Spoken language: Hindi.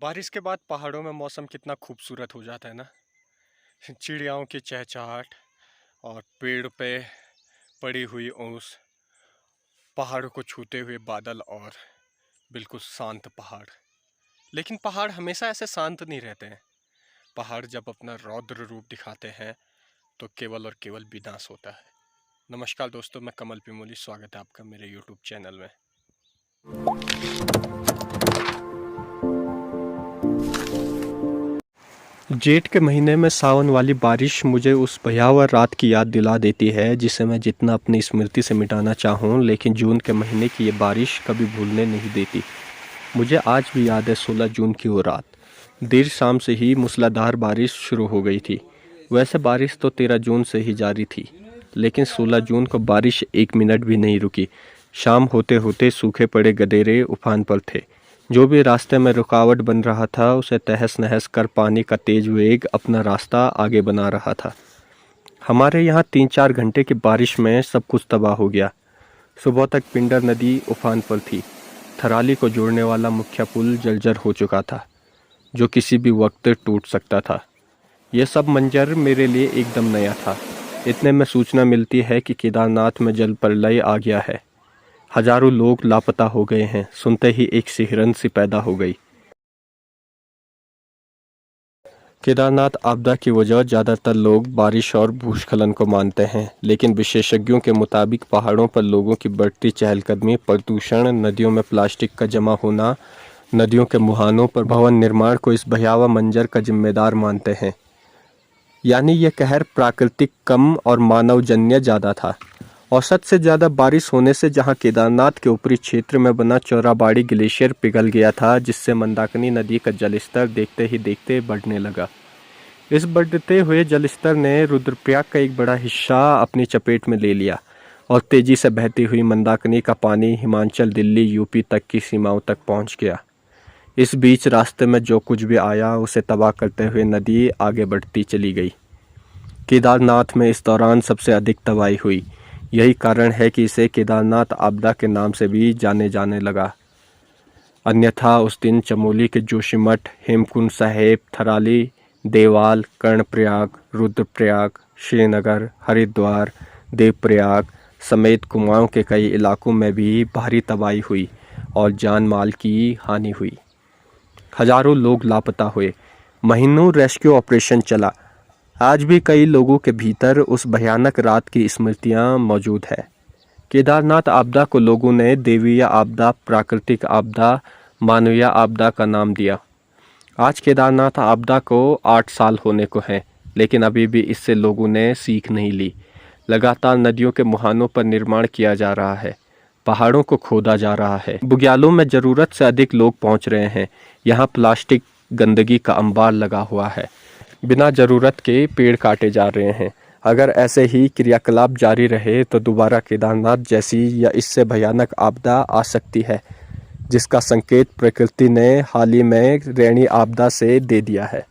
बारिश के बाद पहाड़ों में मौसम कितना खूबसूरत हो जाता है ना। चिड़ियाओं की चहचहाट और पेड़ पे पड़ी हुई ओस, पहाड़ों को छूते हुए बादल और बिल्कुल शांत पहाड़। लेकिन पहाड़ हमेशा ऐसे शांत नहीं रहते हैं। पहाड़ जब अपना रौद्र रूप दिखाते हैं तो केवल और केवल विनाश होता है। नमस्कार दोस्तों, मैं कमल पिमोली, स्वागत है आपका मेरे यूट्यूब चैनल में। जेठ के महीने में सावन वाली बारिश मुझे उस भयावह रात की याद दिला देती है जिसे मैं जितना अपनी स्मृति से मिटाना चाहूँ, लेकिन जून के महीने की ये बारिश कभी भूलने नहीं देती। मुझे आज भी याद है 16 जून की वो रात। देर शाम से ही मूसलाधार बारिश शुरू हो गई थी। वैसे बारिश तो 13 जून से ही जारी थी, लेकिन 16 जून को बारिश एक मिनट भी नहीं रुकी। शाम होते होते सूखे पड़े गदेरे उफान पर थे। जो भी रास्ते में रुकावट बन रहा था उसे तहस नहस कर पानी का तेज वेग अपना रास्ता आगे बना रहा था। हमारे यहाँ 3-4 घंटे की बारिश में सब कुछ तबाह हो गया। सुबह तक पिंडर नदी उफान पर थी। थराली को जोड़ने वाला मुख्य पुल जर्जर हो चुका था, जो किसी भी वक्त टूट सकता था। यह सब मंजर मेरे लिए एकदम नया था। इतने में सूचना मिलती है कि केदारनाथ में जल प्रलय आ गया है। हजारों लोग लापता हो गए हैं। सुनते ही एक सिहरन सी पैदा हो गई। केदारनाथ आपदा की वजह ज़्यादातर लोग बारिश और भूस्खलन को मानते हैं, लेकिन विशेषज्ञों के मुताबिक पहाड़ों पर लोगों की बढ़ती चहलकदमी, प्रदूषण, नदियों में प्लास्टिक का जमा होना, नदियों के मुहानों पर भवन निर्माण को इस भयावह मंजर का जिम्मेदार मानते हैं। यानी यह कहर प्राकृतिक कम और मानवजन्य ज़्यादा था। औसत से ज़्यादा बारिश होने से जहां केदारनाथ के ऊपरी क्षेत्र में बना चौराबाड़ी ग्लेशियर पिघल गया था, जिससे मंदाकिनी नदी का जलस्तर देखते ही देखते बढ़ने लगा। इस बढ़ते हुए जलस्तर ने रुद्रप्रयाग का एक बड़ा हिस्सा अपनी चपेट में ले लिया और तेजी से बहती हुई मंदाकिनी का पानी हिमाचल, दिल्ली, यूपी तक की सीमाओं तक पहुंच गया। इस बीच रास्ते में जो कुछ भी आया उसे तबाह करते हुए नदी आगे बढ़ती चली गई। केदारनाथ में इस दौरान सबसे अधिक तबाही हुई। यही कारण है कि इसे केदारनाथ आपदा के नाम से भी जाने जाने लगा। अन्यथा उस दिन चमोली के जोशीमठ, हेमकुंड साहिब, थराली, देवाल, कर्णप्रयाग, रुद्रप्रयाग, श्रीनगर, हरिद्वार, देवप्रयाग समेत कुमाऊं के कई इलाकों में भी भारी तबाही हुई और जान माल की हानि हुई। हजारों लोग लापता हुए। महीनों रेस्क्यू ऑपरेशन चला। आज भी कई लोगों के भीतर उस भयानक रात की स्मृतियां मौजूद है। केदारनाथ आपदा को लोगों ने देवीय आपदा, प्राकृतिक आपदा, मानवीय आपदा का नाम दिया। आज केदारनाथ आपदा को 8 साल होने को हैं, लेकिन अभी भी इससे लोगों ने सीख नहीं ली। लगातार नदियों के मुहानों पर निर्माण किया जा रहा है, पहाड़ों को खोदा जा रहा है, बुग्यालों में ज़रूरत से अधिक लोग पहुंच रहे हैं। यहाँ प्लास्टिक गंदगी का अंबार लगा हुआ है। बिना ज़रूरत के पेड़ काटे जा रहे हैं। अगर ऐसे ही क्रियाकलाप जारी रहे तो दोबारा केदारनाथ जैसी या इससे भयानक आपदा आ सकती है, जिसका संकेत प्रकृति ने हाल ही में रैनी आपदा से दे दिया है।